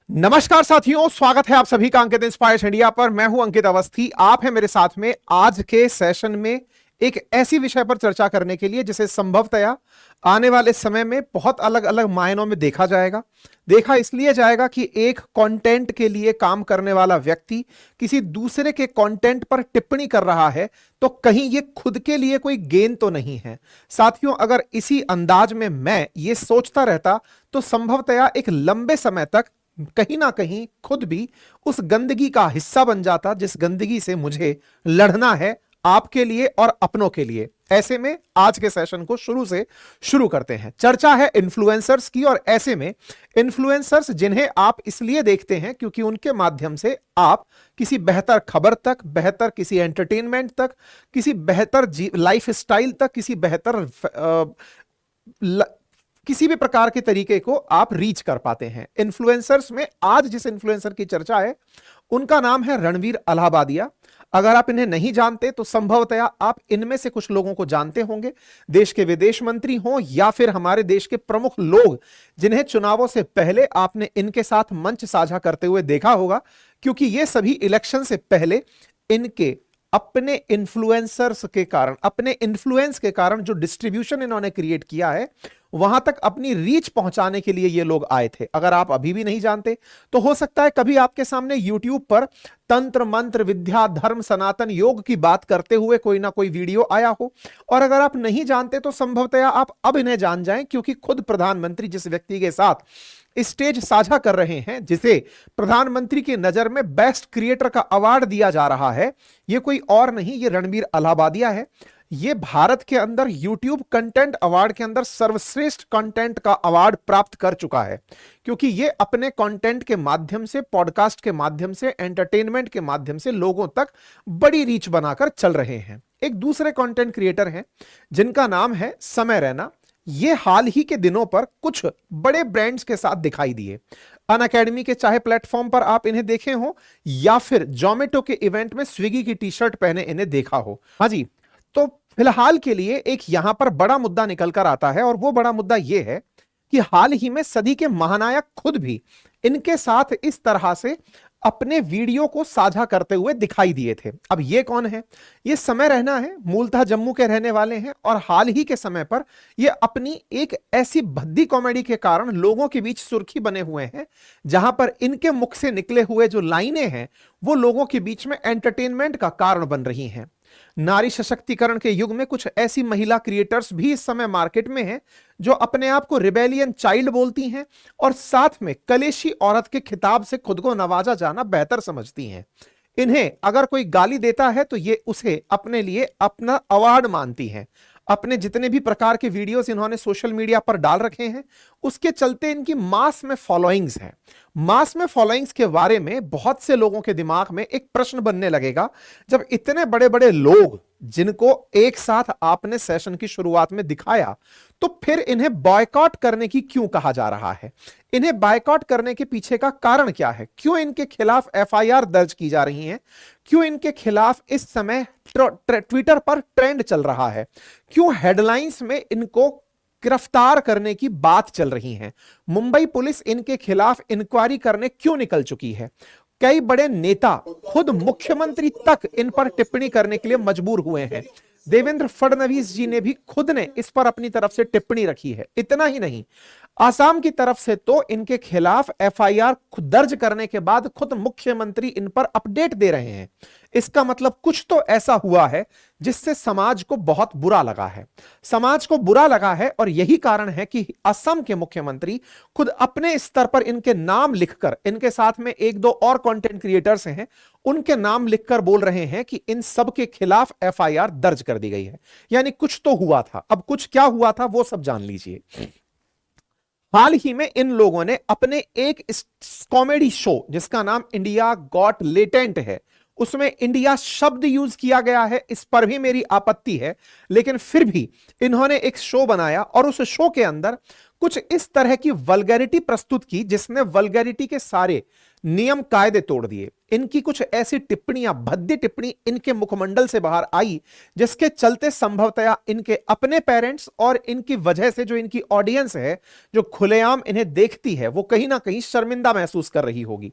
नमस्कार साथियों, स्वागत है आप सभी का अंकित इंस्पायर्स इंडिया पर। मैं हूं अंकित अवस्थी, आप हैं मेरे साथ में आज के सेशन में एक ऐसी विषय पर चर्चा करने के लिए जिसे संभवतया आने वाले समय में बहुत अलग अलग मायनों में देखा जाएगा। देखा इसलिए जाएगा कि एक कंटेंट के लिए काम करने वाला व्यक्ति किसी दूसरे के कंटेंट पर टिप्पणी कर रहा है तो कहीं ये खुद के लिए कोई गेन तो नहीं है। साथियों, अगर इसी अंदाज में मैं ये सोचता रहता तो संभवतया एक लंबे समय तक कहीं ना कहीं खुद भी उस गंदगी का हिस्सा बन जाता जिस गंदगी से मुझे लड़ना है आपके लिए और अपनों के लिए। ऐसे में आज के सेशन को शुरू करते हैं। चर्चा है इन्फ्लुएंसर्स की, और ऐसे में इन्फ्लुएंसर्स जिन्हें आप इसलिए देखते हैं क्योंकि उनके माध्यम से आप किसी बेहतर खबर तक, बेहतर किसी एंटरटेनमेंट तक, किसी बेहतर लाइफ स्टाइल तक, किसी भी प्रकार के तरीके को आप रीच कर पाते हैं। इन्फ्लुएंसर्स में आज जिस इन्फ्लुएंसर की चर्चा है उनका नाम है रणवीर अलाहाबादिया। अगर आप इन्हें नहीं जानते तो संभवतया आप इनमें से कुछ लोगों को जानते होंगे, देश के विदेश मंत्री हों या फिर हमारे देश के प्रमुख लोग जिन्हें चुनावों से पहले आपने इनके साथ मंच साझा करते हुए देखा होगा, क्योंकि ये सभी इलेक्शन से पहले इनके अपने इन्फ्लुएंसर्स के कारण, अपने इन्फ्लुएंस के कारण जो डिस्ट्रीब्यूशन इन्होंने क्रिएट किया है वहां तक अपनी रीच पहुंचाने के लिए ये लोग आए थे। अगर आप अभी भी नहीं जानते तो हो सकता है कभी आपके सामने यूट्यूब पर तंत्र मंत्र विद्या धर्म सनातन योग की बात करते हुए कोई ना कोई वीडियो आया हो, और अगर आप नहीं जानते तो संभवतया आप अब इन्हें जान जाएं, क्योंकि खुद प्रधानमंत्री जिस व्यक्ति के साथ स्टेज साझा कर रहे हैं, जिसे प्रधानमंत्री की नजर में बेस्ट क्रिएटर का अवार्ड दिया जा रहा है, यह कोई और नहीं, ये रणवीर अलाहाबादिया है। ये भारत के अंदर यूट्यूब कंटेंट अवार्ड के अंदर सर्वश्रेष्ठ कंटेंट का अवार्ड प्राप्त कर चुका है, क्योंकि ये अपने कंटेंट के माध्यम से, पॉडकास्ट के माध्यम से, एंटरटेनमेंट के माध्यम से लोगों तक बड़ी रीच बनाकर चल रहे हैं। एक दूसरे कंटेंट क्रिएटर हैं जिनका नाम है समय रैना। ये हाल ही के दिनों पर कुछ बड़े ब्रांड्स के साथ दिखाई दिए। अनअकैडमी के चाहे प्लेटफॉर्म पर आप इन्हें देखे हो या फिर जोमेटो के इवेंट में स्विगी की टी शर्ट पहने इन्हें देखा हो। हाँ जी, तो फिलहाल के लिए एक यहां पर बड़ा मुद्दा निकल कर आता है, और वो बड़ा मुद्दा यह है कि हाल ही में सदी के महानायक खुद भी इनके साथ इस तरह से अपने वीडियो को साझा करते हुए दिखाई दिए थे। अब ये कौन है? ये समय रैना है, मूलतः जम्मू के रहने वाले हैं, और हाल ही के समय पर ये अपनी एक ऐसी भद्दी कॉमेडी के कारण लोगों के बीच सुर्खी बने हुए हैं, जहां पर इनके मुख से निकले हुए जो लाइनें हैं वो लोगों के बीच में एंटरटेनमेंट का कारण बन रही हैं। नारी सशक्तिकरण के युग में कुछ ऐसी महिला क्रिएटर्स भी इस समय मार्केट में हैं जो अपने आप को रिबेलियन चाइल्ड बोलती हैं और साथ में कलेशी औरत के खिताब से खुद को नवाजा जाना बेहतर समझती हैं। इन्हें अगर कोई गाली देता है तो ये उसे अपने लिए अपना अवार्ड मानती हैं। अपने जितने भी प्रकार के वीडियोस इन्होंने सोशल मीडिया पर डाल रखे हैं उसके चलते इनकी मास में फॉलोइंग्स है। मास में फॉलोइंग्स के बारे में बहुत से लोगों के दिमाग में एक प्रश्न बनने लगेगा, जब इतने बड़े बड़े लोग जिनको एक साथ आपने सेशन की शुरुआत में दिखाया, तो फिर इन्हें बॉयकॉट करने की क्यों कहा जा रहा है? इन्हें बॉयकॉट करने के पीछे का कारण क्या है? क्यों इनके खिलाफ एफआईआर दर्ज की जा रही है? क्यों इनके खिलाफ इस समय ट्विटर पर ट्रेंड चल रहा है? क्यों हेडलाइंस में इनको गिरफ्तार करने की बात चल रही है? मुंबई पुलिस इनके खिलाफ इंक्वायरी करने क्यों निकल चुकी है? कई बड़े नेता, खुद मुख्यमंत्री तक इन पर टिप्पणी करने के लिए मजबूर हुए हैं। देवेंद्र फडणवीस जी ने भी खुद ने इस पर अपनी तरफ से टिप्पणी रखी है। इतना ही नहीं, आसाम की तरफ से तो इनके खिलाफ एफआईआर दर्ज करने के बाद खुद मुख्यमंत्री इन पर अपडेट दे रहे हैं। इसका मतलब कुछ तो ऐसा हुआ है जिससे समाज को बहुत बुरा लगा है। समाज को बुरा लगा है, और यही कारण है कि असम के मुख्यमंत्री खुद अपने स्तर पर इनके नाम लिखकर, इनके साथ में एक दो और कंटेंट क्रिएटर्स हैं, उनके नाम लिखकर बोल रहे हैं कि इन सब के खिलाफ एफआईआर दर्ज कर दी गई है। यानी कुछ तो हुआ था। अब कुछ क्या हुआ था वो सब जान लीजिए। हाल ही में इन लोगों ने अपने एक कॉमेडी शो जिसका नाम इंडिया गॉट लेटेंट है, उसमें इंडिया शब्द यूज किया गया है, इस पर भी मेरी आपत्ति है, लेकिन फिर भी इन्होंने एक शो बनाया और उस शो के अंदर कुछ इस तरह की वल्गैरिटी प्रस्तुत की जिसने वल्गैरिटी के सारे नियम कायदे तोड़ दिए। इनकी कुछ ऐसी टिप्पणियां, भद्दी टिप्पणी इनके मुखमंडल से बाहर आई जिसके चलते संभवतया इनके अपने पेरेंट्स और इनकी वजह से जो इनकी ऑडियंस है, जो खुलेआम इन्हें देखती है, वो कहीं ना कहीं शर्मिंदा महसूस कर रही होगी।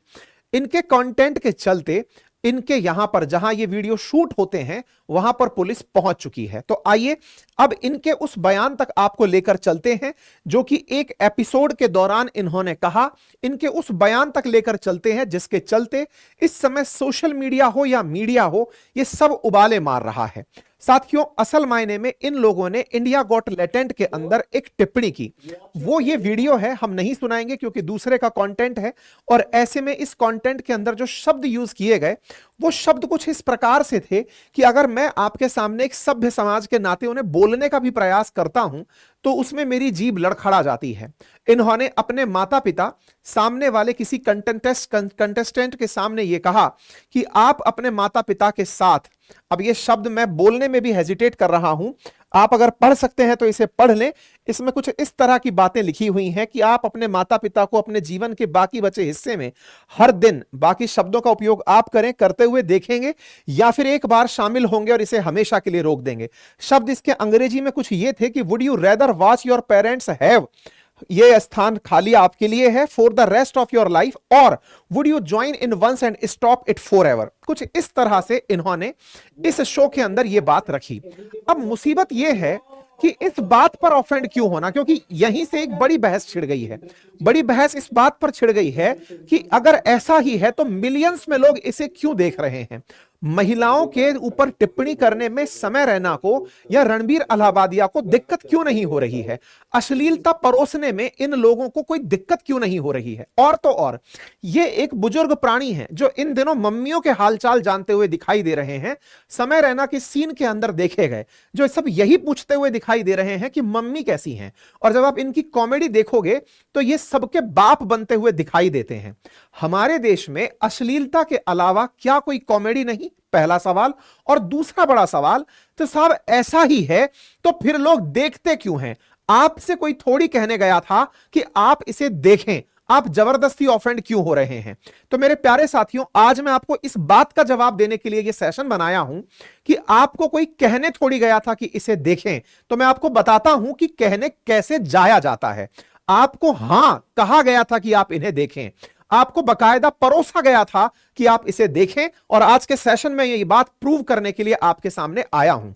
इनके कंटेंट के चलते इनके यहां पर जहां ये वीडियो शूट होते हैं वहां पर पुलिस पहुंच चुकी है। तो आइए अब इनके उस बयान तक आपको लेकर चलते हैं जो कि एक एपिसोड के दौरान इन्होंने कहा। इनके उस बयान तक लेकर चलते हैं जिसके चलते इस समय सोशल मीडिया हो या मीडिया हो, ये सब उबाले मार रहा है। साथियों, असल मायने में इन लोगों ने इंडिया गॉट टैलेंट के अंदर एक टिप्पणी की। वो ये वीडियो है, हम नहीं सुनाएंगे क्योंकि दूसरे का कंटेंट है, और ऐसे में इस कंटेंट के अंदर जो शब्द यूज किए गए वो शब्द कुछ इस प्रकार से थे कि अगर मैं आपके सामने एक सभ्य समाज के नाते उन्हें बोलने का भी प्रयास करता हूं तो उसमें मेरी जीभ लड़खड़ा जाती है। इन्होंने अपने माता पिता, सामने वाले किसी कंटेस्टेंट के सामने यह कहा कि आप अपने माता पिता के साथ, अब यह शब्द मैं बोलने में भी हेजिटेट कर रहा हूं, आप अगर पढ़ सकते हैं तो इसे पढ़ लें। इसमें कुछ इस तरह की बातें लिखी हुई हैं कि आप अपने माता पिता को अपने जीवन के बाकी बचे हिस्से में हर दिन, बाकी शब्दों का उपयोग आप करें, करते हुए देखेंगे या फिर एक बार शामिल होंगे और इसे हमेशा के लिए रोक देंगे। शब्द इसके अंग्रेजी में कुछ ये थे कि would you rather watch your parents have, ये स्थान खाली आपके लिए है for the rest of your life, और would you join in once and stop it forever. कुछ इस तरह से इन्होंने इस शो के अंदर यह बात रखी। अब मुसीबत यह है कि इस बात पर ऑफेंड क्यों होना, क्योंकि यहीं से एक बड़ी बहस छिड़ गई है। बड़ी बहस इस बात पर छिड़ गई है कि अगर ऐसा ही है तो मिलियंस में लोग इसे क्यों देख रहे हैं। महिलाओं के ऊपर टिप्पणी करने में समय रैना को या रणबीर अलाहाबादिया को दिक्कत क्यों नहीं हो रही है, अश्लीलता परोसने में इन लोगों को कोई दिक्कत क्यों नहीं हो रही है। और तो और ये एक बुजुर्ग प्राणी है जो इन दिनों मम्मियों के हालचाल जानते हुए दिखाई दे रहे हैं। समय रैना के सीन के अंदर देखे गए जो सब यही पूछते हुए दिखाई दे रहे हैं कि मम्मी कैसी हैं, और जब आप इनकी कॉमेडी देखोगे तो ये सबके बाप बनते हुए दिखाई देते हैं। हमारे देश में अश्लीलता के अलावा क्या कोई कॉमेडी नहीं, पहला सवाल। और दूसरा बड़ा सवाल, तो साहब ऐसा ही है तो फिर लोग देखते क्यों हैं। आपसे कोई थोड़ी कहने गया था कि आप इसे देखें, आप जबरदस्ती ऑफेंड क्यों हो रहे हैं। तो मेरे प्यारे साथियों, आज मैं आपको इस बात का जवाब देने के लिए यह सेशन बनाया हूं कि आपको कोई कहने थोड़ी गया था कि इसे देखें। तो मैं आपको बताता हूं कि कहने कैसे जाया जाता है। आपको हां कहा गया था कि आप इन्हें देखें, आपको बकायदा परोसा गया था कि आप इसे देखें, और आज के सेशन में यह बात प्रूव करने के लिए आपके सामने आया हूं।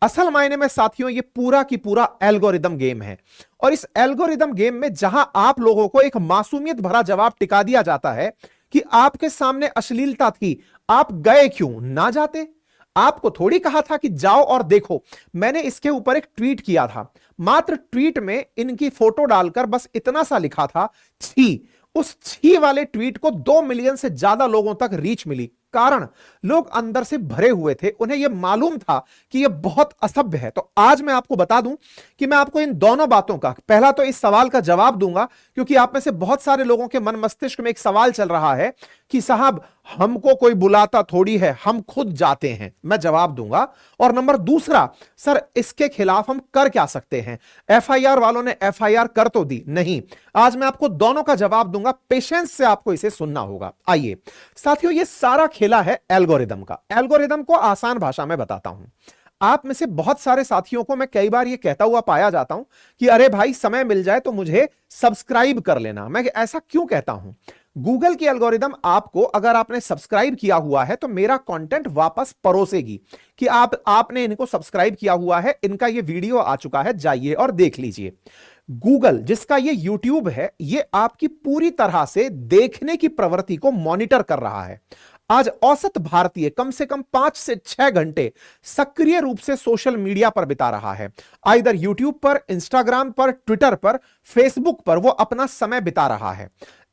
असल मायने में साथियों ये पूरा की पूरा एल्गोरिदम गेम है, और इस एल्गोरिदम गेम में जहां आप लोगों को एक मासूमियत भरा जवाब टिका दिया जाता है कि आपके सामने अश्लीलता थी, आप गए क्यों, ना जाते। आपको थोड़ी कहा था कि जाओ और देखो। मैंने इसके ऊपर एक ट्वीट किया था, मात्र ट्वीट में इनकी फोटो डालकर बस इतना सा लिखा था, छी। उस छी वाले ट्वीट को 2 मिलियन से ज्यादा लोगों तक रीच मिली। कारण लोग अंदर से भरे हुए थे, उन्हें यह मालूम था कि यह बहुत असभ्य है। तो आज मैं आपको बता दूं कि मैं आपको इन दोनों बातों का, पहला तो इस सवाल का जवाब दूंगा क्योंकि आप में से बहुत सारे लोगों के मन मस्तिष्क में एक सवाल चल रहा है कि साहब हमको कोई बुलाता थोड़ी है, हम खुद जाते हैं। मैं जवाब दूंगा। और नंबर दूसरा, सर इसके खिलाफ हम कर क्या सकते हैं। एफआईआर वालों ने एफआईआर कर तो दी नहीं। आज मैं आपको दोनों का जवाब दूंगा, पेशेंस से आपको इसे सुनना होगा। आइए साथियों, यह सारा खेला है एल्गोरिदम का। एल्गोरिदम को आसान भाषा में बताता हूं। आप में से बहुत सारे साथियों को मैं कई बार यह कहता हुआ पाया जाता हूं कि अरे भाई समय मिल जाए तो मुझे सब्सक्राइब कर लेना। मैं ऐसा क्यों कहता हूं? गूगल की एल्गोरिदम आपको, अगर आपने सब्सक्राइब किया हुआ है तो मेरा कंटेंट वापस परोसेगी कि आपने इनको सब्सक्राइब किया हुआ है, इनका ये वीडियो आ चुका है, जाइए और देख लीजिए। गूगल जिसका ये यूट्यूब है, ये आपकी पूरी तरह से देखने की प्रवृत्ति को मॉनिटर कर रहा है। आज औसत भारतीय कम से कम 5 से 6 घंटे सक्रिय रूप से सोशल मीडिया पर बिता रहा है। आइदर यूट्यूब पर, इंस्टाग्राम पर, ट्विटर पर, फेसबुक पर वो अपना समय बिता रहा है।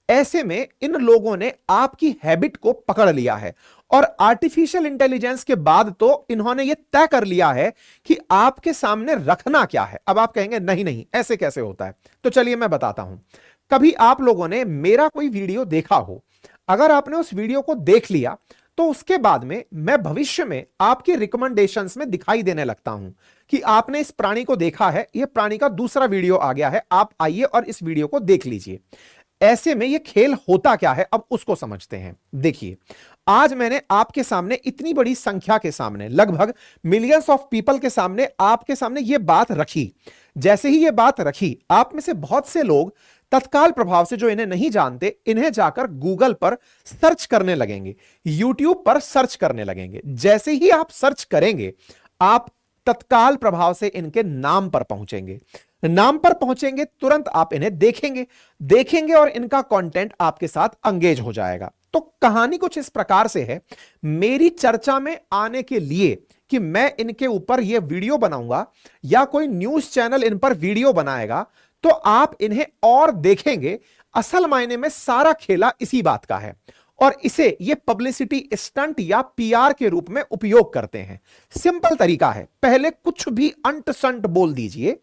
ऐसे में इन लोगों ने आपकी हैबिट को पकड़ लिया है, और आर्टिफिशियल इंटेलिजेंस के बाद तो इन्होंने यह तय कर लिया है कि आपके सामने रखना क्या है। अब आप कहेंगे नहीं नहीं ऐसे कैसे होता है, तो चलिए मैं बताता हूं। कभी आप लोगों ने मेरा कोई वीडियो देखा हो, अगर आपने उस वीडियो को देख लिया तो उसके बाद में मैं भविष्य में आपके रिकमेंडेशंस में दिखाई देने लगता हूं कि आपने इस प्राणी को देखा है, यह प्राणी का दूसरा वीडियो आ गया है, आप आइए और इस वीडियो को देख लीजिए। ऐसे में ये खेल होता क्या है, अब उसको समझते हैं। देखिए, आज मैंने आपके सामने इतनी बड़ी संख्या के सामने, लगभग मिलियंस ऑफ पीपल के सामने, आपके सामने ये बात रखी। जैसे ही ये बात रखी, आप में से बहुत से लोग तत्काल प्रभाव से, जो इन्हें नहीं जानते, इन्हें जाकर गूगल पर सर्च करने लगेंगे, यूट्यूब पर सर्च करने लगेंगे। जैसे ही आप सर्च करेंगे, आप तत्काल प्रभाव से इनके नाम पर पहुंचेंगे। नाम पर पहुंचेंगे, तुरंत आप इन्हें देखेंगे और इनका कंटेंट आपके साथ एंगेज हो जाएगा। तो कहानी कुछ इस प्रकार से है। मेरी चर्चा में आने के लिए कि मैं इनके ऊपर यह वीडियो बनाऊंगा या कोई न्यूज चैनल इन पर वीडियो बनाएगा, तो आप इन्हें और देखेंगे। असल मायने में सारा खेला इसी बात का है, और इसे ये पब्लिसिटी स्टंट या पीआर के रूप में उपयोग करते हैं। सिंपल तरीका है, पहले कुछ भी अंट संट बोल दीजिए,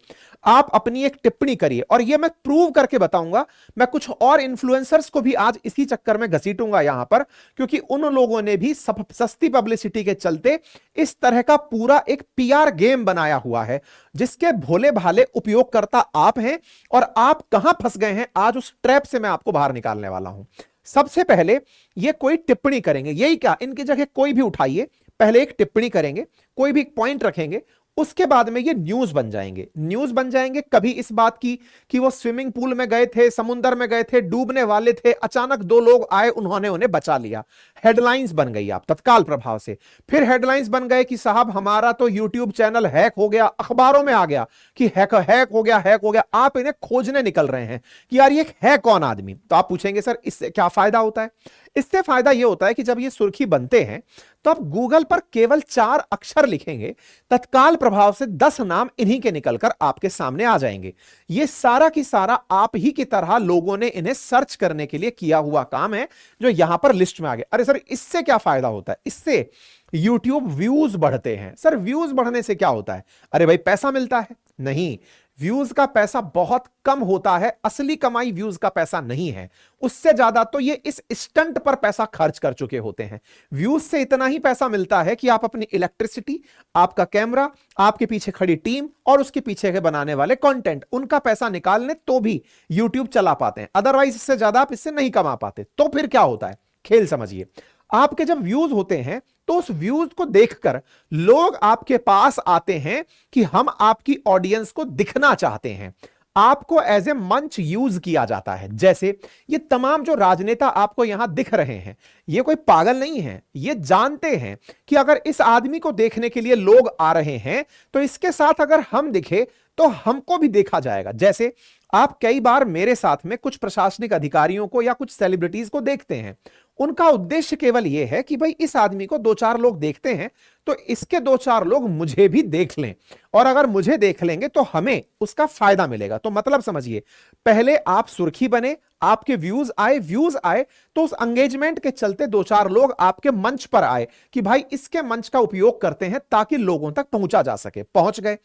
आप अपनी एक टिप्पणी करिए, और ये मैं प्रूव करके बताऊंगा। मैं कुछ और इन्फ्लुएंसर्स को भी आज इसी चक्कर में घसीटूंगा यहां पर, क्योंकि उन लोगों ने भी सस्ती पब्लिसिटी के चलते इस तरह का पूरा एक पीआर गेम बनाया हुआ है, जिसके भोले भाले उपयोगकर्ता आप हैं, और आप कहां फंस गए हैं, आज उस ट्रैप से मैं आपको बाहर निकालने वाला हूं। सबसे पहले ये कोई टिप्पणी करेंगे, यही क्या, इनकी जगह कोई भी उठाइए, पहले एक टिप्पणी करेंगे, कोई भी एक पॉइंट रखेंगे, उसके बाद में ये न्यूज बन जाएंगे। न्यूज बन जाएंगे कभी इस बात की कि वो स्विमिंग पूल में गए थे, समुद्र में गए थे, डूबने वाले थे, अचानक दो लोग आए, उन्होंने उन्हें बचा लिया। हेडलाइंस बन गई आप तत्काल प्रभाव से। फिर हेडलाइंस बन गए कि साहब हमारा तो यूट्यूब चैनल हैक हो गया, अखबारों में आ गया कि हैक हो गया। आप इन्हें खोजने निकल रहे हैं कि यार ये है कौन आदमी। तो आप पूछेंगे सर इससे क्या फायदा होता है? इससे फायदा यह होता है कि जब ये सुर्खी बनते हैं तो आप गूगल पर केवल 4 अक्षर लिखेंगे, तत्काल प्रभाव से 10 नाम इन्हीं के निकलकर आपके सामने आ जाएंगे। ये सारा की सारा आप ही की तरह लोगों ने इन्हें सर्च करने के लिए किया हुआ काम है, जो यहां पर लिस्ट में आ गया। अरे सर इससे क्या फायदा होता है? इससे YouTube व्यूज बढ़ते हैं। सर व्यूज बढ़ने से क्या होता है? अरे भाई पैसा मिलता है? नहीं, व्यूज का पैसा बहुत कम होता है। असली कमाई व्यूज का पैसा नहीं है, उससे ज्यादा तो ये इस स्टंट पर पैसा खर्च कर चुके होते हैं। व्यूज से इतना ही पैसा मिलता है कि आप अपनी इलेक्ट्रिसिटी, आपका कैमरा, आपके पीछे खड़ी टीम और उसके पीछे के बनाने वाले कंटेंट, उनका पैसा निकालने तो भी YouTube चला पाते हैं। अदरवाइज इससे ज्यादा आप इससे नहीं कमा पाते। तो फिर क्या होता है, खेल समझिए। आपके जब व्यूज होते हैं तो उस व्यूज को देखकर लोग आपके पास आते हैं कि हम आपकी ऑडियंस को दिखना चाहते हैं। आपको एज ए मंच यूज किया जाता है। जैसे ये तमाम जो राजनेता आपको यहां दिख रहे हैं, ये कोई पागल नहीं है, ये जानते हैं कि अगर इस आदमी को देखने के लिए लोग आ रहे हैं तो इसके साथ अगर हम दिखे तो हमको भी देखा जाएगा। जैसे आप कई बार मेरे साथ में कुछ प्रशासनिक अधिकारियों को या कुछ सेलिब्रिटीज को देखते हैं, उनका उद्देश्य केवल यह है कि भाई इस आदमी को 2-4 लोग देखते हैं तो इसके 2-4 लोग मुझे भी देख लें, और अगर मुझे देख लेंगे तो हमें उसका फायदा मिलेगा। तो मतलब समझिए, पहले आप सुर्खी बने, आपके व्यूज आए तो उस एंगेजमेंट के चलते 2-4 लोग आपके मंच पर आए कि भाई इसके मंच का उपयोग करते हैं ताकि लोगों तक पहुंचा जा सके। पहुंच गए।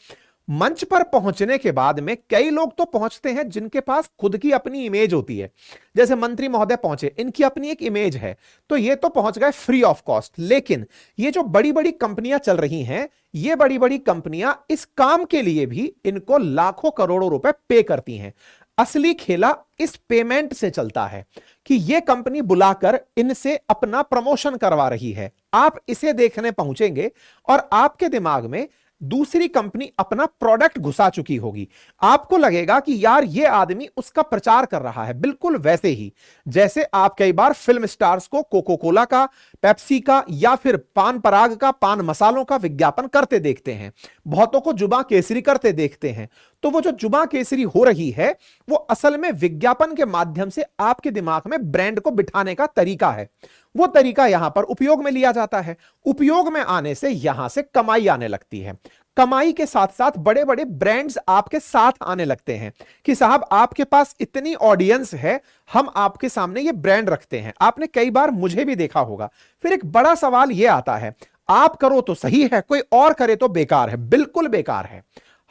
मंच पर पहुंचने के बाद में कई लोग तो पहुंचते हैं जिनके पास खुद की अपनी इमेज होती है। जैसे मंत्री महोदय पहुंचे, इनकी अपनी एक इमेज है, तो ये तो पहुंच गए फ्री ऑफ कॉस्ट। लेकिन ये जो बड़ी बड़ी कंपनियां चल रही हैं, ये बड़ी बड़ी कंपनियां इस काम के लिए भी इनको लाखों करोड़ों रुपए पे करती हैं। असली खेला इस पेमेंट से चलता है कि यह कंपनी बुलाकर इनसे अपना प्रमोशन करवा रही है। आप इसे देखने पहुंचेंगे और आपके दिमाग में दूसरी कंपनी अपना प्रोडक्ट घुसा चुकी होगी। आपको लगेगा कि यार ये आदमी उसका प्रचार कर रहा है। बिल्कुल वैसे ही जैसे आप कई बार फिल्म स्टार्स को कोको कोला का, पेप्सी का या फिर पान पराग का, पान मसालों का विज्ञापन करते देखते हैं, बहुतों को जुबां केसरी करते देखते हैं। तो वो जो जुबां केसरी हो रही है वो असल में विज्ञापन के माध्यम से आपके दिमाग में ब्रांड को बिठाने का तरीका है। वो तरीका यहां पर उपयोग में लिया जाता है। उपयोग में आने से यहां से कमाई आने लगती है। कमाई के साथ साथ बड़े बड़े ब्रांड्स आपके साथ आने लगते हैं कि साहब आपके पास इतनी ऑडियंस है, हम आपके सामने ये ब्रांड रखते हैं। आपने कई बार मुझे भी देखा होगा। फिर एक बड़ा सवाल यह आता है, आप करो तो सही है, कोई और करे तो बेकार है। बिल्कुल बेकार है।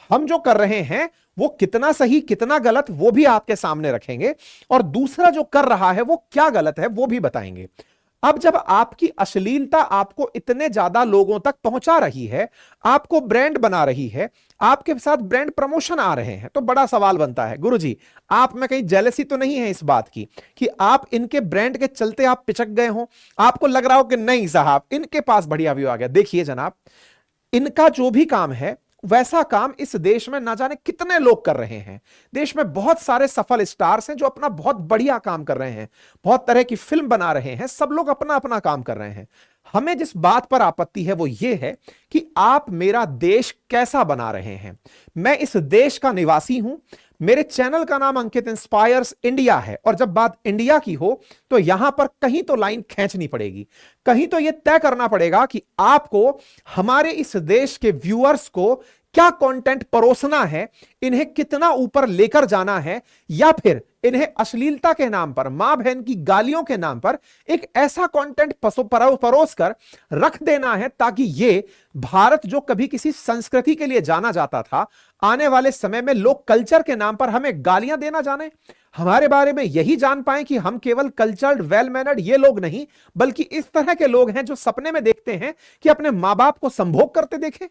हम जो कर रहे हैं वो कितना सही कितना गलत वो भी आपके सामने रखेंगे, और दूसरा जो कर रहा है वो क्या गलत है वो भी बताएंगे। अब जब आपकी अश्लीलता आपको इतने ज्यादा लोगों तक पहुंचा रही है, आपको ब्रांड बना रही है, आपके साथ ब्रांड प्रमोशन आ रहे हैं, तो बड़ा सवाल बनता है, गुरुजी आप में कहीं जेलसी तो नहीं है इस बात की कि आप इनके ब्रांड के चलते आप पिचक गए हो? आपको लग रहा हो कि नहीं साहब इनके पास बढ़िया व्यू आ गया। देखिए जनाब, इनका जो भी काम है वैसा काम इस देश में ना जाने कितने लोग कर रहे हैं। देश में बहुत सारे सफल स्टार्स हैं जो अपना बहुत बढ़िया काम कर रहे हैं, बहुत तरह की फिल्म बना रहे हैं, सब लोग अपना अपना काम कर रहे हैं। हमें जिस बात पर आपत्ति है वो ये है कि आप मेरा देश कैसा बना रहे हैं। मैं इस देश का निवासी हूं, मेरे चैनल का नाम अंकित इंस्पायर्स इंडिया है, और जब बात इंडिया की हो तो यहां पर कहीं तो लाइन खींचनी पड़ेगी, कहीं तो यह तय करना पड़ेगा कि आपको हमारे इस देश के व्यूअर्स को क्या कंटेंट परोसना है, इन्हें कितना ऊपर लेकर जाना है, या फिर इन्हें अश्लीलता के नाम पर, मां बहन की गालियों के नाम पर एक ऐसा कंटेंट परोस कर रख देना है ताकि ये भारत जो कभी किसी संस्कृति के लिए जाना जाता था, आने वाले समय में लोग कल्चर के नाम पर हमें गालियां देना जाने, हमारे बारे में यही जान पाए कि हम केवल कल्चर्ड वेल मैनर्ड ये लोग नहीं बल्कि इस तरह के लोग हैं जो सपने में देखते हैं कि अपने मां बाप को संभोग करते देखें।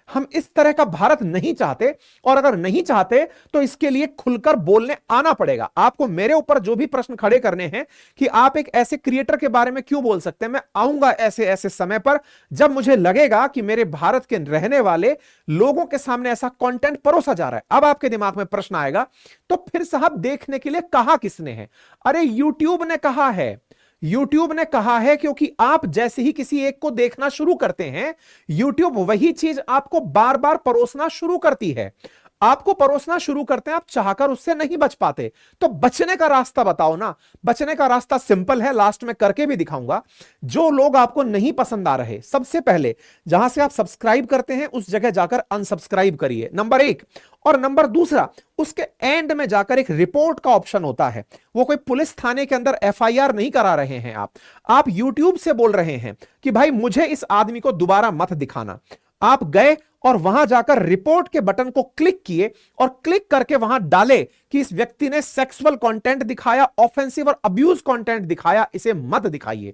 हम इस तरह का भारत नहीं चाहते, और अगर नहीं चाहते तो इसके लिए खुलकर बोलने आना पड़ेगा। आपको मेरे ऊपर जो भी प्रश्न खड़े करने हैं कि आप एक ऐसे क्रिएटर के बारे में क्यों बोल सकते हैं, मैं आऊंगा ऐसे ऐसे समय पर जब मुझे लगेगा कि मेरे भारत के रहने वाले लोगों के सामने ऐसा कंटेंट परोसा जा रहा है। अब आपके दिमाग में प्रश्न आएगा, तो फिर साहब देखने के लिए कहा किसने है? अरे यूट्यूब ने कहा है, यूट्यूब ने कहा है, क्योंकि आप जैसे ही किसी एक को देखना शुरू करते हैं, यूट्यूब वही चीज आपको बार बार परोसना शुरू करती है, आपको परोसना शुरू करते हैं, आप चाहकर उससे नहीं बच पाते। तो बचने का रास्ता बताओ ना। बचने का रास्ता सिंपल है, लास्ट में करके भी दिखाऊंगा। जो लोग आपको नहीं पसंद आ रहे, सबसे पहले जहां से आप सब्सक्राइब करते हैं उस जगह जाकर अनसब्सक्राइब करिए, नंबर 1। और नंबर दूसरा, उसके एंड में जाकर एक रिपोर्ट का ऑप्शन होता है। वो कोई पुलिस थाने के अंदर एफआईआर नहीं करा रहे हैं आप यूट्यूब से बोल रहे हैं कि भाई मुझे इस आदमी को दोबारा मत दिखाना। आप गए और वहां जाकर रिपोर्ट के बटन को क्लिक किए और क्लिक करके वहां डाले कि इस व्यक्ति ने सेक्सुअल कंटेंट दिखाया, ऑफेंसिव और अब्यूज कंटेंट दिखाया, इसे मत दिखाइए।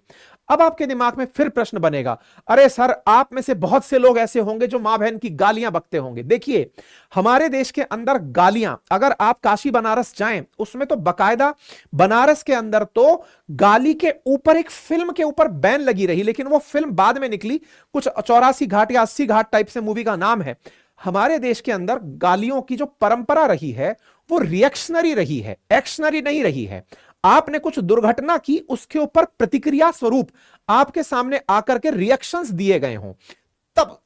अब आपके दिमाग में फिर प्रश्न बनेगा, अरे सर आप में से बहुत से लोग ऐसे होंगे जो मां बहन की गालियां बकते होंगे। देखिए, हमारे देश के अंदर गालियां, अगर आप काशी बनारस जाएं उसमें तो बकायदा बनारस के अंदर तो गाली के ऊपर एक फिल्म के ऊपर बैन लगी रही, लेकिन वो फिल्म बाद में निकली, कुछ 84 घाट या 80 घाट टाइप से मूवी का नाम है। हमारे देश के अंदर गालियों की जो परंपरा रही है वो रिएक्शनरी रही है, एक्शनरी नहीं रही है। आपने कुछ दुर्घटना की, उसके ऊपर प्रतिक्रिया स्वरूप आपके सामने आकर के रिएक्शंस दिए गए हों, तब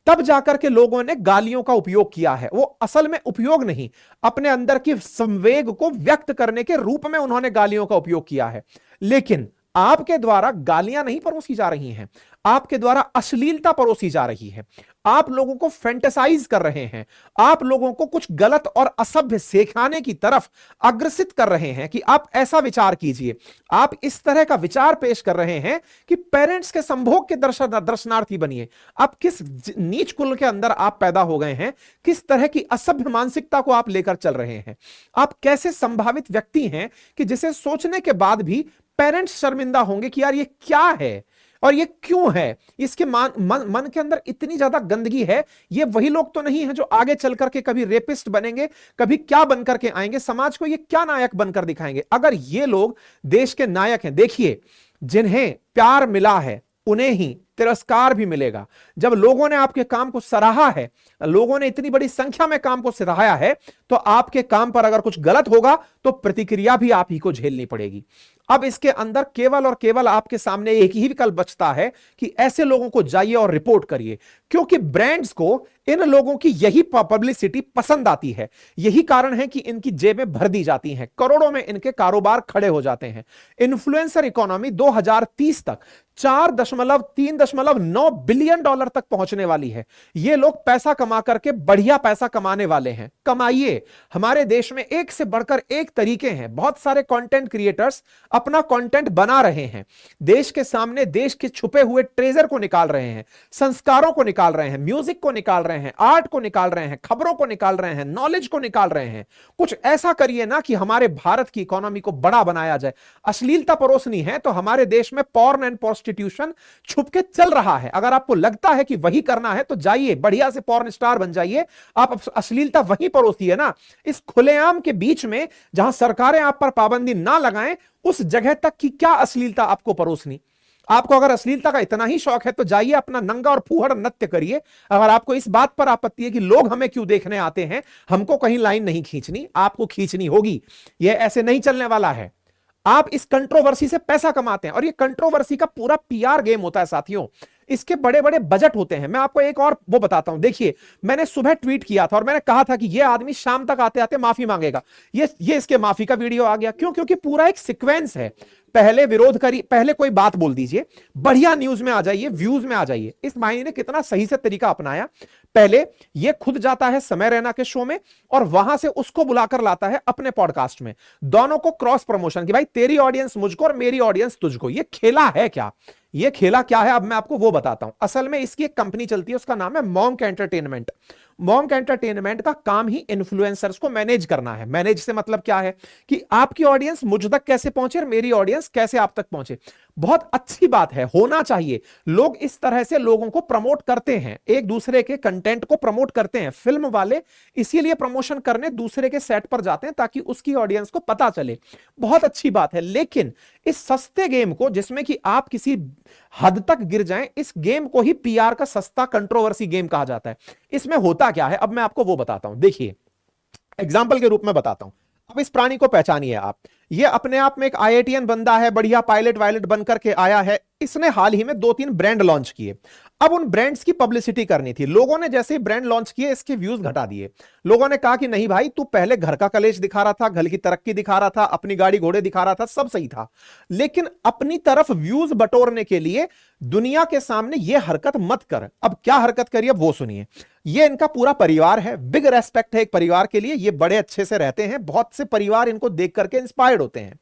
तब जाकर के लोगों ने गालियों का उपयोग किया है। वो असल में उपयोग नहीं, अपने अंदर की संवेग को व्यक्त करने के रूप में उन्होंने गालियों का उपयोग किया है। लेकिन आपके द्वारा गालियां नहीं परोसी जा रही हैं, आपके द्वारा अश्लीलता परोसी जा रही है, आप लोगों को फैंटेसाइज कर रहे हैं, आप लोगों को कुछ गलत और असभ्य सिखाने की तरफ अग्रसित कर रहे हैं कि आप ऐसा विचार कीजिए। आप इस तरह का विचार पेश कर रहे हैं कि पेरेंट्स के संभोग के दर्शनार्थी बनिए। आप किस नीच कुल के अंदर आप पैदा हो गए हैं, किस तरह की असभ्य मानसिकता को आप लेकर चल रहे हैं। आप कैसे संभावित व्यक्ति हैं कि जिसे सोचने के बाद भी पेरेंट्स शर्मिंदा होंगे कि यार ये क्या है और ये क्यों है, इसके मन के अंदर इतनी ज्यादा गंदगी है। ये वही लोग तो नहीं है जो आगे चल करके कभी रेपिस्ट बनेंगे, कभी क्या बनकर के आएंगे, समाज को ये क्या नायक बनकर दिखाएंगे। अगर ये लोग देश के नायक हैं, देखिए जिन्हें प्यार मिला है उन्हें ही तिरस्कार भी मिलेगा। जब लोगों ने आपके काम को सराहा है, लोगों ने इतनी बड़ी संख्या में काम को सराहाया है, तो आपके काम पर अगर कुछ गलत होगा तो प्रतिक्रिया भी आप ही को झेलनी पड़ेगी। अब इसके अंदर केवल और केवल आपके सामने एक ही विकल्प बचता है कि ऐसे लोगों को जाइए और रिपोर्ट करिए, क्योंकि ब्रांड्स को इन लोगों की यही पब्लिसिटी पसंद आती है। यही कारण है कि इनकी जेबें भर दी जाती हैं, करोड़ों में इनके कारोबार खड़े हो जाते हैं। इन्फ्लुएंसर इकोनॉमी 2030 तक 4.3.9 बिलियन डॉलर तक पहुंचने वाली है। ये लोग पैसा कमा करके बढ़िया पैसा कमाने वाले हैं। कमाइए। हमारे देश में एक से बढ़कर एक तरीके हैं। बहुत सारे कंटेंट क्रिएटर्स अपना कंटेंट बना रहे हैं, देश के सामने देश के छुपे हुए ट्रेजर को निकाल रहे हैं, संस्कारों को निकाल रहे हैं, म्यूजिक को निकाल रहे हैं, आर्ट को निकाल रहे हैं, खबरों को निकाल रहे हैं, नॉलेज को निकाल रहे हैं। कुछ ऐसा करिए ना कि हमारे भारत की इकोनॉमी को बड़ा बनाया जाए। अश्लीलता परोसनी है तो हमारे देश में पॉर्न एंड प्रोस्टिट्यूशन छुप के चल रहा है। अगर आपको लगता है कि वही करना है तो जाइए, बढ़िया से पॉर्न स्टार बन जाइए, आप अश्लीलता वहीं परोसिए ना। इस खुलेआम के बीच में जहां सरकारें आप पर पाबंदी ना लगाएं, उस जगह तक की क्या अश्लीलता आपको परोसनी। आपको अगर अश्लीलता का इतना ही शौक है तो जाइए अपना नंगा और फूहड़ नृत्य करिए। अगर आपको इस बात पर आपत्ति है कि लोग हमें क्यों देखने आते हैं, हमको कहीं लाइन नहीं खींचनी, आपको खींचनी होगी। यह ऐसे नहीं चलने वाला है। आप इस कंट्रोवर्सी से पैसा कमाते हैं और ये कंट्रोवर्सी का पूरा पीआर गेम होता है साथियों। इसके बड़े बड़े बजट होते हैं। मैं आपको एक और वो बताता हूं। देखिए, मैंने सुबह ट्वीट किया था और मैंने कहा था कि ये आदमी शाम तक आते आते माफी मांगेगा। ये इसके माफी का वीडियो आ गया। क्यों? क्योंकि पूरा एक सीक्वेंस है। पहले विरोध करिए, पहले कोई बात बोल दीजिए, बढ़िया न्यूज में आ जाइए, व्यूज में आ जाइए। इस भाई ने कितना सही से तरीका अपनाया। पहले ये खुद जाता है समय रैना के शो में और वहां से उसको बुलाकर लाता है अपने पॉडकास्ट में। दोनों को क्रॉस प्रमोशन की, भाई तेरी ऑडियंस मुझको और मेरी ऑडियंस तुझको। ये खेला है क्या? ये खेला क्या है? अब मैं आपको वो बताता हूं। असल में इसकी एक कंपनी चलती है, उसका नाम है मॉन्क एंटरटेनमेंट। मॉन्क एंटरटेनमेंट का काम ही इन्फ्लुएंसर्स को मैनेज करना है। मैनेज से मतलब क्या है कि आपकी ऑडियंस मुझ तक कैसे पहुंचे और मेरी ऑडियंस कैसे आप तक पहुंचे। बहुत अच्छी बात है, होना चाहिए। लोग इस तरह से लोगों को प्रमोट करते हैं, एक दूसरे के कंटेंट को प्रमोट करते हैं। फिल्म वाले इसीलिए प्रमोशन करने दूसरे के सेट पर जाते हैं ताकि उसकी ऑडियंस को पता चले। बहुत अच्छी बात है। लेकिन इस सस्ते गेम को, जिसमें कि आप किसी हद तक गिर जाएं, इस गेम को ही पीआर का सस्ता कंट्रोवर्सी गेम कहा जाता है। इसमें होता क्या है अब मैं आपको वो बताता हूं। देखिए, एग्जाम्पल के रूप में बताता हूं। अब इस प्राणी को पहचानिए आप। ये अपने आप में एक आईआईटीएन बंदा है, बढ़िया पायलट वायलट बनकर के आया है। इसने हाल ही में 2-3 ब्रांड लॉन्च किए। अब उन ब्रांड्स की पब्लिसिटी करनी थी। लोगों ने जैसे ही ब्रांड लॉन्च किए, इसके व्यूज घटा दिए। लोगों ने कहा कि नहीं भाई, तू पहले घर का कलेश दिखा रहा था, घर की तरक्की दिखा रहा था, अपनी गाड़ी घोड़े दिखा रहा था, सब सही था, लेकिन अपनी तरफ व्यूज बटोरने के लिए दुनिया के सामने यह हरकत मत कर। अब क्या हरकत करिए वो सुनिए। ये इनका पूरा परिवार है, बिग रेस्पेक्ट है एक परिवार के लिए। ये बड़े अच्छे से रहते हैं, बहुत से परिवार इनको देख करके इंस्पायर्ड होते हैं।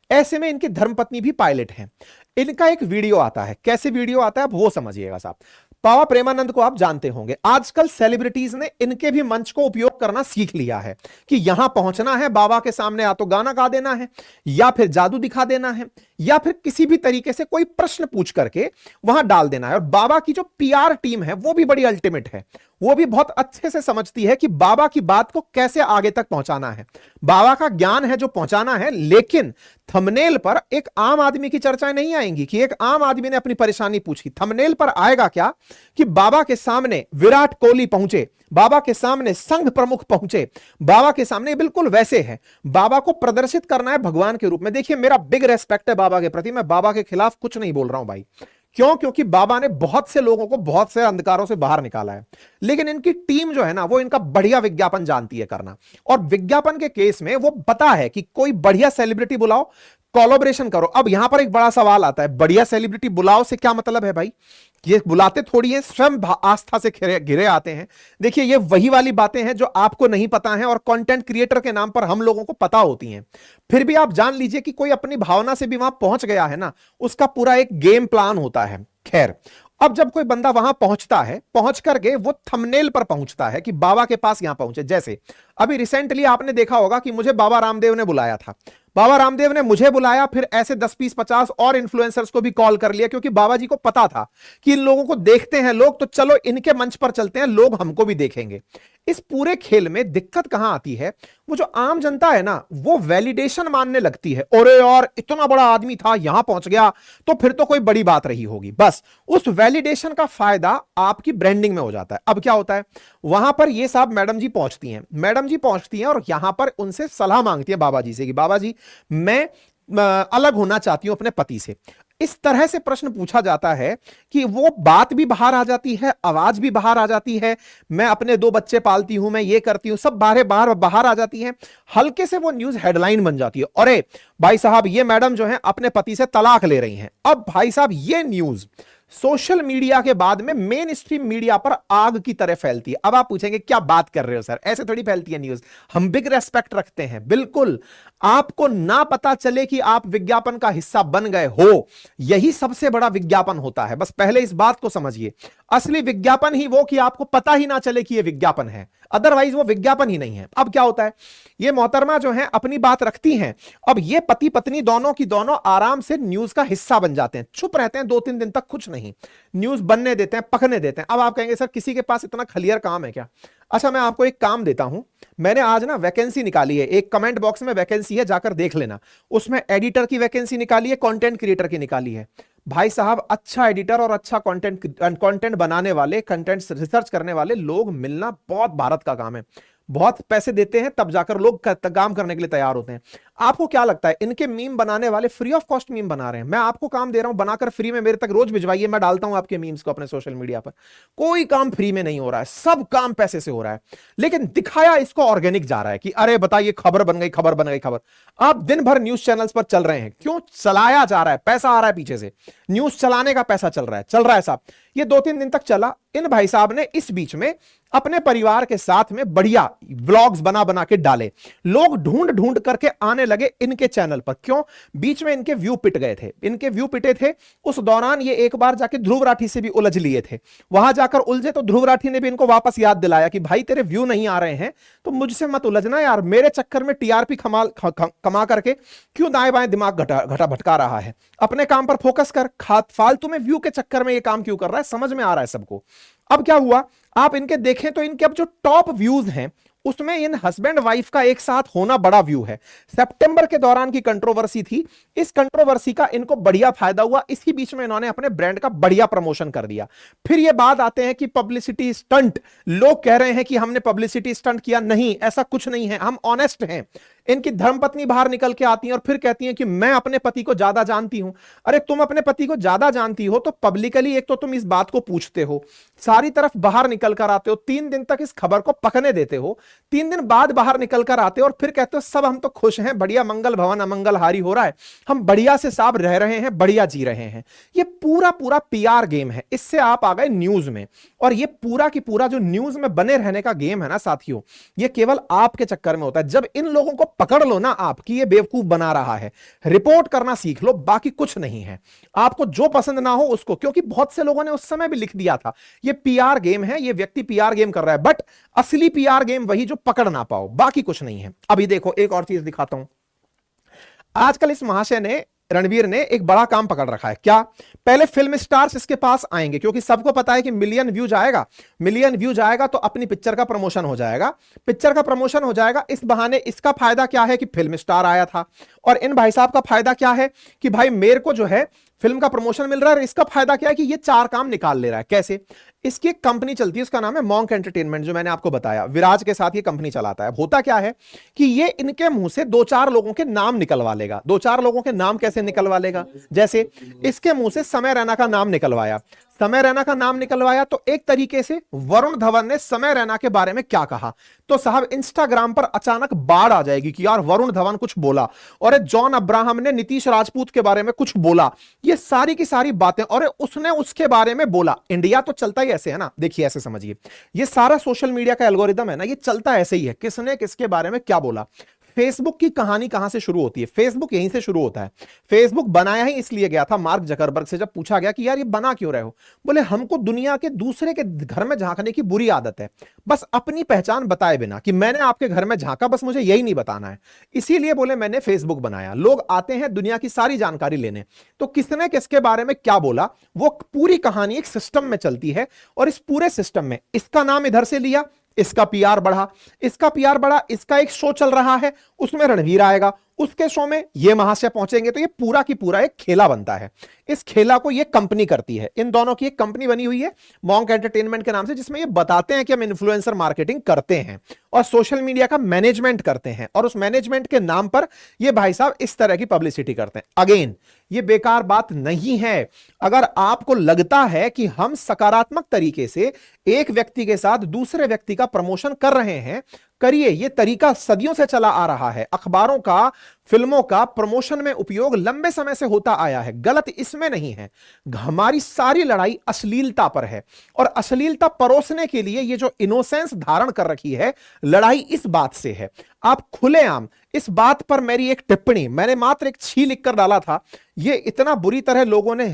ऐसे में इनकी धर्मपत्नी भी पायलट हैं। इनका एक वीडियो आता है। कैसे वीडियो आता है अब वो समझिएगा साहब। बाबा प्रेमानंद को आप जानते होंगे। आजकल सेलिब्रिटीज ने इनके भी मंच को उपयोग करना सीख लिया है कि यहां पहुंचना है, बाबा के सामने या तो गाना गा देना है, या फिर जादू दिखा देना है, या फिर किसी भी तरीके से कोई प्रश्न पूछ करके वहां डाल देना है। और बाबा की जो पीआर टीम है वो भी बड़ी अल्टीमेट है। वो भी बहुत अच्छे से समझती है कि बाबा की बात को कैसे आगे तक पहुंचाना है। बाबा का ज्ञान है जो पहुंचाना है, लेकिन थंबनेल पर एक आम आदमी की चर्चाएं नहीं आएंगी कि एक आम आदमी ने अपनी परेशानी पूछी। थंबनेल पर आएगा क्या कि बाबा के सामने विराट कोहली पहुंचे, बाबा के सामने संघ प्रमुख पहुंचे, बाबा के सामने बिल्कुल वैसे है। बाबा को प्रदर्शित करना है भगवान के रूप में। देखिए, मेरा बिग रेस्पेक्ट है बाबा के प्रति, मैं बाबा के खिलाफ कुछ नहीं बोल रहा हूं भाई। क्यों? क्योंकि बाबा ने बहुत से लोगों को बहुत से अंधकारों से बाहर निकाला है। लेकिन इनकी टीम जो है ना, वो इनका बढ़िया विज्ञापन जानती है करना। और विज्ञापन के केस में वो पता है कि कोई बढ़िया सेलिब्रिटी बुलाओ, कोलैबोरेशन करो। अब यहां पर एक बड़ा सवाल आता है, बढ़िया सेलिब्रिटी बुलाओ से क्या मतलब है भाई? ये बुलाते थोड़ी है, स्वयं आस्था से घिरे आते हैं। देखिए, ये वही वाली बातें हैं जो आपको नहीं पता है और कंटेंट क्रिएटर के नाम पर हम लोगों को पता होती हैं। फिर भी आप जान लीजिए कि कोई अपनी भावना से भी वहां पहुंच गया है ना, उसका पूरा एक गेम प्लान होता है। खैर, अब जब कोई बंदा वहां पहुंचता है, पहुंच करके वो थंबनेल पर पहुंचता है कि बाबा के पास यहां पहुंचे। जैसे अभी रिसेंटली आपने देखा होगा कि मुझे बाबा रामदेव ने बुलाया था। बाबा रामदेव ने मुझे बुलाया, फिर ऐसे 10, 20, 50 और इन्फ्लुएंसर्स को भी कॉल कर लिया, क्योंकि बाबा जी को पता था कि इन लोगों को देखते हैं लोग, तो चलो इनके मंच पर चलते हैं, लोग हमको भी देखेंगे। इस पूरे खेल में दिक्कत कहां आती है? वो जो आम जनता है ना, वो वैलिडेशन मानने लगती है। अरे यार, इतना बड़ा आदमी था, यहां पहुंच गया, तो फिर तो कोई बड़ी बात रही होगी। बस उस वैलिडेशन का फायदा आपकी ब्रांडिंग में हो जाता है। अब क्या होता है, वहां पर ये साहब मैडम जी पहुंचती हैं। मैडम जी पहुंचती हैं और यहां पर उनसे सलाह मांगती है बाबा जी से कि बाबा जी, मैं अलग होना चाहती हूं अपने पति से। इस तरह से प्रश्न पूछा जाता है कि वो बात भी बाहर आ जाती है, आवाज भी बाहर आ जाती है। मैं अपने 2 बच्चे पालती हूं, मैं ये करती हूं, सब बाहर आ जाती है। हल्के से वो न्यूज हेडलाइन बन जाती है, अरे भाई साहब, ये मैडम जो है अपने पति से तलाक ले रही हैं। अब भाई साहब, ये न्यूज सोशल मीडिया के बाद में मेन स्ट्रीम मीडिया पर आग की तरह फैलती है। अब आप पूछेंगे क्या बात कर रहे हो सर, ऐसे थोड़ी फैलती है न्यूज। हम बिग रेस्पेक्ट रखते हैं, बिल्कुल आपको ना पता चले कि आप विज्ञापन का हिस्सा बन गए हो, यही सबसे बड़ा विज्ञापन होता है। बस पहले इस बात को समझिए, असली विज्ञापन ही वो कि आपको पता ही ना चले कि ये विज्ञापन है, अदरवाइज वो विज्ञापन ही नहीं है। अब क्या होता है, ये मोहतरमा जो है अपनी बात रखती हैं, अब ये पति पत्नी दोनों की दोनों आराम से न्यूज का हिस्सा बन जाते हैं, चुप रहते हैं 2-3 दिन तक, कुछ नहीं, न्यूज बनने देते हैं, पकने देते हैं। अब आप कहेंगे सर किसी के पास इतना खलियर काम है क्या? अच्छा, मैं आपको एक काम देता हूं, मैंने आज ना वैकेंसी निकाली है, एक कमेंट बॉक्स में वैकेंसी है, जाकर देख लेना, उसमें एडिटर की वैकेंसी निकाली है, कंटेंट क्रिएटर की निकाली है। भाई साहब, अच्छा एडिटर और अच्छा कंटेंट बनाने वाले, कंटेंट रिसर्च करने वाले लोग मिलना बहुत भारत का काम है। बहुत पैसे देते हैं तब जाकर लोग काम करने के लिए तैयार होते हैं। आपको क्या लगता है इनके मीम बनाने वाले फ्री ऑफ कॉस्ट मीम बना रहे हैं? मैं आपको काम दे रहा हूं, बनाकर फ्री में मेरे तक रोज भिजवाइए, मैं डालता हूं आपके मीम्स को अपने सोशल मीडिया पर। कोई काम फ्री में नहीं हो रहा है, सब काम पैसे से हो रहा है, लेकिन दिखाया इसको ऑर्गेनिक जा रहा है कि अरे बताइए खबर बन गई, खबर बन गई, खबर। आप दिन भर न्यूज चैनल्स पर चल रहे हैं, क्यों चलाया जा रहा है? पैसा आ रहा है पीछे से, न्यूज चलाने का पैसा चल रहा है साहब। ये 2-3 दिन तक चला। इन भाई साहब ने इस बीच में अपने परिवार के साथ में बढ़िया व्लॉग्स बना बना के डाले, लोग ढूंढ ढूंढ करके आने लगे इनके चैनल पर। क्यों? बीच में इनके व्यू पिट गए थे, इनके व्यू पिटे थे। उस दौरान ये एक बार जाके ध्रुव राठी से भी उलझ लिए थे, वहां जाकर उलझे तो ध्रुव राठी ने भी इनको वापस याद दिलाया कि भाई तेरे व्यू नहीं आ रहे हैं तो मुझसे मत उलझना यार, मेरे चक्कर में टीआरपी कमा करके क्यों दाएं बाएं दिमाग घटा भटका रहा है, अपने काम पर फोकस कर, फालतू में व्यू के चक्कर में ये काम क्यों कर रहा है, समझ में आ रहा है सबको। अब क्या हुआ, आप इनके देखें तो इनके अब जो टॉप व्यूज हैं उसमें इन हस्बैंड वाइफ का एक साथ होना बड़ा व्यू है। सितंबर के दौरान की कंट्रोवर्सी थी, इस कंट्रोवर्सी का इनको बढ़िया फायदा हुआ, इसी बीच में इन्होंने अपने ब्रांड का बढ़िया प्रमोशन कर दिया। फिर ये बात आते हैं कि पब्लिसिटी स्टंट, लोग कह रहे हैं कि हमने पब्लिसिटी स्टंट किया, नहीं ऐसा कुछ नहीं है, हम ऑनेस्ट हैं। इनकी धर्मपत्नी बाहर निकल के आती हैं और फिर कहती हैं कि मैं अपने पति को ज्यादा जानती हूं। अरे तुम अपने पति को ज्यादा जानती हो तो पब्लिकली एक तो तुम इस बात को पूछते हो, सारी तरफ बाहर निकल कर आते हो, 3 दिन तक इस खबर को पकने देते हो, 3 दिन बाद बाहर निकल कर आते हो और फिर कहते हो सब हम तो खुश हैं, बढ़िया, मंगल भवन अमंगल हारी हो रहा है, हम बढ़िया से साहब रह रहे हैं, बढ़िया जी रहे हैं। ये पूरा पूरा पीआर गेम है। इससे आप आ गए न्यूज में, और ये पूरा की पूरा जो न्यूज में बने रहने का गेम है ना साथियों, ये केवल आपके चक्कर में होता है। जब इन लोगों को पकड़ लो ना आप कि ये बेवकूफ बना रहा है, रिपोर्ट करना सीख लो, बाकी कुछ नहीं है। आपको जो पसंद ना हो उसको, क्योंकि बहुत से लोगों ने उस समय भी लिख दिया था ये पीआर गेम है, ये व्यक्ति पीआर गेम कर रहा है, बट असली पीआर गेम वही जो पकड़ ना पाओ, बाकी कुछ नहीं है। अभी देखो एक और चीज दिखाता हूं, आजकल इस महाशय ने, रणवीर ने एक बड़ा काम पकड़ रखा है। क्या? पहले फिल्म स्टार्स इसके पास आएंगे, क्योंकि सबको पता है कि मिलियन व्यू जाएगा तो अपनी पिक्चर का प्रमोशन हो जाएगा, इस बहाने इसका फायदा क्या है कि फिल्म स्टार आया था, और इन भाई साहब का फायदा क्या है कि भाई मेरे को जो है फिल्म का प्रमोशन मिल रहा है। इसका फायदा क्या है कि ये 4 काम निकाल ले रहा है। कैसे? इसकी एक कंपनी चलती है, उसका नाम है मॉन्क एंटरटेनमेंट, जो मैंने आपको बताया, विराज के साथ ये कंपनी चलाता है। होता क्या है कि ये इनके मुंह से 2-4 लोगों के नाम निकलवा लेगा। 2-4 लोगों के नाम कैसे निकलवा लेगा? जैसे इसके मुंह से समय रैना का नाम निकलवाया, तो एक तरीके से वरुण धवन ने समय रैना के बारे में क्या कहा, तो साहब इंस्टाग्राम पर अचानक बाढ़ आ जाएगी कि यार वरुण धवन कुछ बोला, और जॉन अब्राहम ने नीतीश राजपूत के बारे में कुछ बोला, ये सारी की सारी बातें, और उसने उसके बारे में बोला। इंडिया तो चलता ही ऐसे है ना, देखिए ऐसे समझिए, ये सारा सोशल मीडिया का एल्गोरिदम है ना, ये चलता ऐसे ही है, किसने किसके बारे में क्या बोला। फेसबुक की कहानी कहां से शुरू होती है? फेसबुक यहीं से शुरू होता है। फेसबुक बनाया ही इसलिए गया था मार्क जकरबर्ग से, जब पूछा गया कि यार ये बना क्यों रहे हो, बोले हमको दुनिया के दूसरे के घर में झांकने की बुरी आदत है, बस अपनी पहचान बताए बिना कि मैंने आपके घर में झांका, बस मुझे यही नहीं बताना है, इसीलिए बोले मैंने फेसबुक बनाया। लोग आते हैं दुनिया की सारी जानकारी लेने, तो किसने किसके बारे में क्या बोला, वो पूरी कहानी एक सिस्टम में चलती है, और इस पूरे सिस्टम में इसका नाम इधर से लिया, इसका पीआर बढ़ा, इसका एक शो चल रहा है, उसमें रणवीर आएगा, उसके शो में ये महाशय पहुंचेंगे, तो ये पूरा की पूरा एक खेला बनता है। इस खेला को ये कंपनी करती है, इन दोनों की एक कंपनी बनी हुई है मॉन्क एंटरटेनमेंट के नाम से, जिसमें ये बताते हैं कि हम इन्फ्लुएंसर मार्केटिंग करते हैं और सोशल मीडिया का मैनेजमेंट करते हैं, और उस मैनेजमेंट के नाम पर ये भाई साहब इस तरह की पब्लिसिटी करते हैं। अगेन ये बेकार बात नहीं है। अगर आपको लगता है कि हम सकारात्मक तरीके से एक व्यक्ति के साथ दूसरे व्यक्ति का प्रमोशन कर रहे हैं, करिए। ये तरीका सदियों से चला आ रहा है। अखबारों का, फिल्मों का प्रमोशन में उपयोग लंबे समय से होता आया है, गलत इसमें नहीं है। हमारी सारी लड़ाई अश्लीलता पर है, और अश्लीलता परोसने के लिए ये जो इनोसेंस धारण कर रखी है, लड़ाई इस बात से है। आप खुलेआम इस बात पर, मेरी एक टिप्पणी मैंने मात्र एक छी लिख कर डाला था, ये इतना बुरी तरह लोगों ने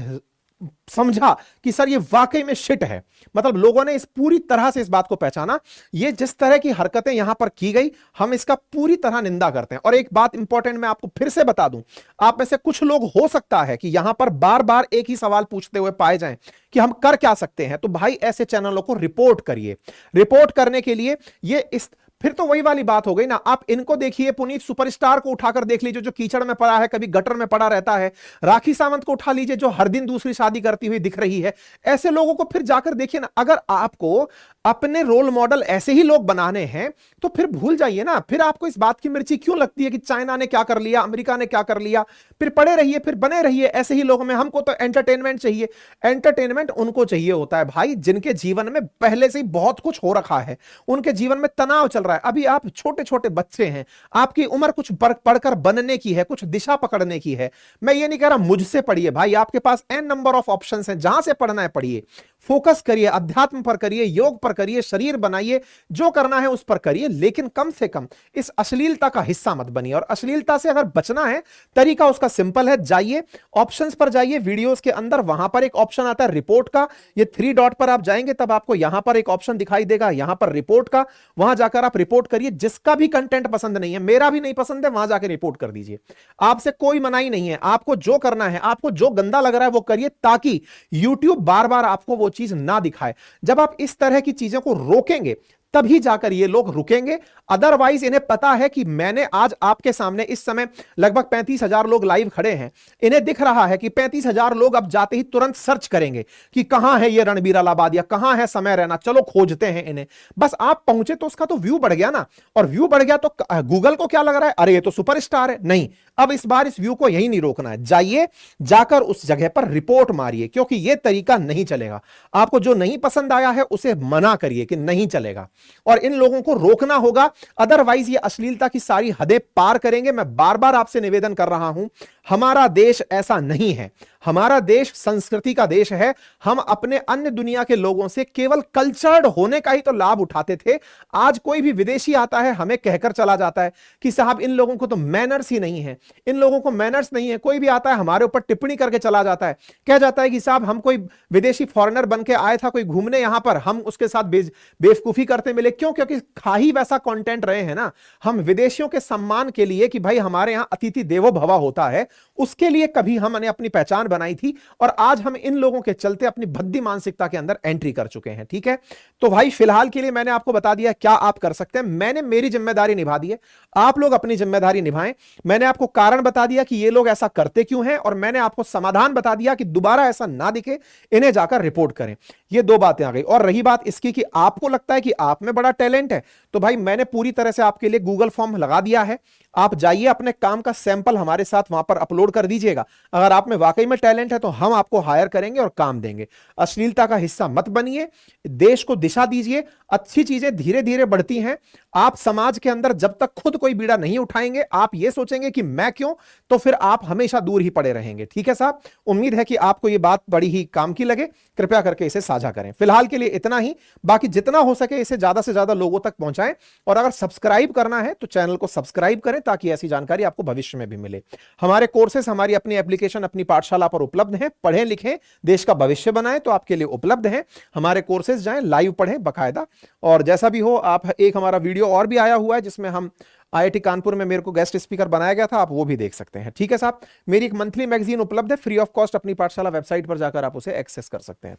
समझा कि सर ये वाकई में शिट है। मतलब लोगों ने इस पूरी तरह से इस बात को पहचाना। ये जिस तरह की हरकतें यहां पर की गई, हम इसका पूरी तरह निंदा करते हैं। और एक बात इंपॉर्टेंट मैं आपको फिर से बता दूं, आप में से कुछ लोग हो सकता है कि यहां पर बार बार एक ही सवाल पूछते हुए पाए जाएं कि हम कर क्या सकते हैं। तो भाई ऐसे चैनलों को रिपोर्ट करिए। रिपोर्ट करने के लिए ये इस, फिर तो वही वाली बात हो गई ना। आप इनको देखिए, पुनीत सुपरस्टार को उठाकर देख लीजिए जो कीचड़ में पड़ा है, कभी गटर में पड़ा रहता है। राखी सावंत को उठा लीजिए जो हर दिन दूसरी शादी करती हुई दिख रही है। ऐसे लोगों को फिर जाकर देखिए ना। अगर आपको अपने रोल मॉडल ऐसे ही लोग बनाने हैं तो फिर भूल जाइए ना। फिर आपको इस बात की मिर्ची क्यों लगती है कि चाइना ने क्या कर लिया, अमेरिका ने क्या कर लिया। फिर पड़े रहिए, फिर बने रहिए ऐसे ही लोगों में। हमको तो एंटरटेनमेंट चाहिए। एंटरटेनमेंट उनको चाहिए होता है भाई जिनके जीवन में पहले से ही बहुत कुछ हो रखा है, उनके जीवन में तनाव चल रहा है। अभी आप छोटे छोटे बच्चे हैं, आपकी उम्र कुछ पढ़कर बनने की है, कुछ दिशा पकड़ने की है। मैं ये नहीं कह रहा मुझसे पढ़िए भाई, आपके पास एन नंबर ऑफ ऑप्शंस हैं, जहां से पढ़ना है पढ़िए। फोकस करिए, अध्यात्म पर करिए, योग पर करिए, शरीर बनाइए, जो करना है उस पर करिए। लेकिन कम से कम इस अश्लीलता का हिस्सा मत बनिए। और अश्लीलता से अगर बचना है, तरीका उसका सिंपल है। जाइए ऑप्शंस पर, जाइए वीडियोस के अंदर, वहां पर एक ऑप्शन आता है रिपोर्ट का। ये 3 डॉट पर आप जाएंगे तब आपको यहां पर एक ऑप्शन दिखाई देगा, यहां पर रिपोर्ट का। वहां जाकर आप रिपोर्ट करिए। जिसका भी कंटेंट पसंद नहीं है, मेरा भी नहीं पसंद है, वहां जाकर रिपोर्ट कर दीजिए। आपसे कोई मनाही नहीं है। आपको जो करना है, आपको जो गंदा लग रहा है वो करिए, ताकि YouTube बार बार आपको वो चीज ना दिखाए। जब आप इस तरह की चीजों को रोकेंगे तभी जाकर ये लोग रुकेंगे। अदरवाइज इन्हें पता है कि मैंने आज आपके सामने इस समय लगभग 35,000 लोग लाइव खड़े हैं। इन्हें दिख रहा है कि 35,000 लोग अब जाते ही तुरंत सर्च करेंगे कि कहां है ये रणबीर अलाहाबादिया, कहां है समय रैना, चलो खोजते हैं इन्हें। बस आप पहुंचे तो उसका तो व्यू बढ़ गया ना। और व्यू बढ़ गया तो गूगल को क्या लग रहा है, अरे ये तो सुपरस्टार है। नहीं, अब इस बार इस व्यू को यही नहीं रोकना है। जाइए, जाकर उस जगह पर रिपोर्ट मारिए, क्योंकि यह तरीका नहीं चलेगा। आपको जो नहीं पसंद आया है उसे मना करिए कि नहीं चलेगा, और इन लोगों को रोकना होगा। अदरवाइज ये अश्लीलता की सारी हदें पार करेंगे। मैं बार बार आपसे निवेदन कर रहा हूं, हमारा देश ऐसा नहीं है। हमारा देश संस्कृति का देश है। हम अपने अन्य दुनिया के लोगों से केवल कल्चर्ड होने का ही तो लाभ उठाते थे। आज कोई भी विदेशी आता है, हमें कहकर चला जाता है कि साहब इन लोगों को तो मैनर्स ही नहीं है, इन लोगों को मैनर्स नहीं है। कोई भी आता है हमारे ऊपर टिप्पणी करके चला जाता है, कह जाता है कि साहब हम कोई विदेशी फॉरेनर बन के आया था कोई घूमने यहां पर, हम उसके साथ बेवकूफी करते मिले। क्यों? क्योंकि खा ही वैसा कंटेंट रहे हैं ना। हम विदेशियों के सम्मान के लिए कि भाई हमारे यहां अतिथि देवो भव होता है, उसके लिए कभी हमने अपनी पहचान बनाई थी। और आज हम इन लोगों के चलते अपनी भद्दी मानसिकता के अंदर एंट्री कर चुके हैं। ठीक है, तो भाई फिलहाल के लिए मैंने आपको बता दिया क्या आप कर सकते हैं। मैंने मेरी जिम्मेदारी निभा दी है, आप लोग अपनी जिम्मेदारी निभाएं। मैंने आपको कारण बता दिया कि ये लोग ऐसा करते क्यों हैं, और मैंने आपको समाधान बता दिया कि दोबारा ऐसा ना दिखे, इन्हें जाकर रिपोर्ट करें। ये 2 बातें आ गई। और रही बात इसकी कि आपको लगता है कि आप में बड़ा टैलेंट है, तो भाई मैंने पूरी तरह से आपके लिए गूगल फॉर्म लगा दिया है। आप जाइए, अपने काम का सैंपल हमारे साथ वहां पर अपलोड कर दीजिएगा। अगर आप में वाकई में टैलेंट है तो हम आपको हायर करेंगे और काम देंगे। अश्लीलता का हिस्सा मत बनिए, देश को दिशा दीजिए। अच्छी चीजें धीरे धीरे बढ़ती हैं। आप समाज के अंदर जब तक खुद कोई बीड़ा नहीं उठाएंगे, आप ये सोचेंगे कि मैं क्यों, तो फिर आप हमेशा दूर ही पड़े रहेंगे। ठीक है साहब, उम्मीद है कि आपको ये बात बड़ी ही काम की लगे। कृपया करके इसे साझा करें। फिलहाल के लिए इतना ही, बाकी जितना हो सके इसे ज्यादा से ज्यादा लोगों तक पहुंचाएं। और अगर सब्सक्राइब करना है तो चैनल को सब्सक्राइब करें, ताकि ऐसी जानकारी आपको भविष्य में भी मिले। हमारे कोर्सेस, हमारी अपनी एप्लीकेशन, अपनी पाठशाला पर उपलब्ध हैं। पढ़ें लिखें, देश का भविष्य बनाएं, तो आपके लिए उपलब्ध हैं हमारे कोर्सेज। जाएं, लाइव पढ़ें बाकायदा। और जैसा भी हो, आप एक हमारा वीडियो और भी आया हुआ है जिसमें हम IIT कानपुर में मेरे को गेस्ट स्पीकर बनाया गया था, आप वो भी देख सकते हैं। ठीक है साहब, मेरी एक मंथली मैगजीन उपलब्ध है फ्री ऑफ कॉस्ट, अपनी पाठशाला वेबसाइट पर जाकर आप उसे एक्सेस कर सकते हैं।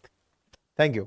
Thank you.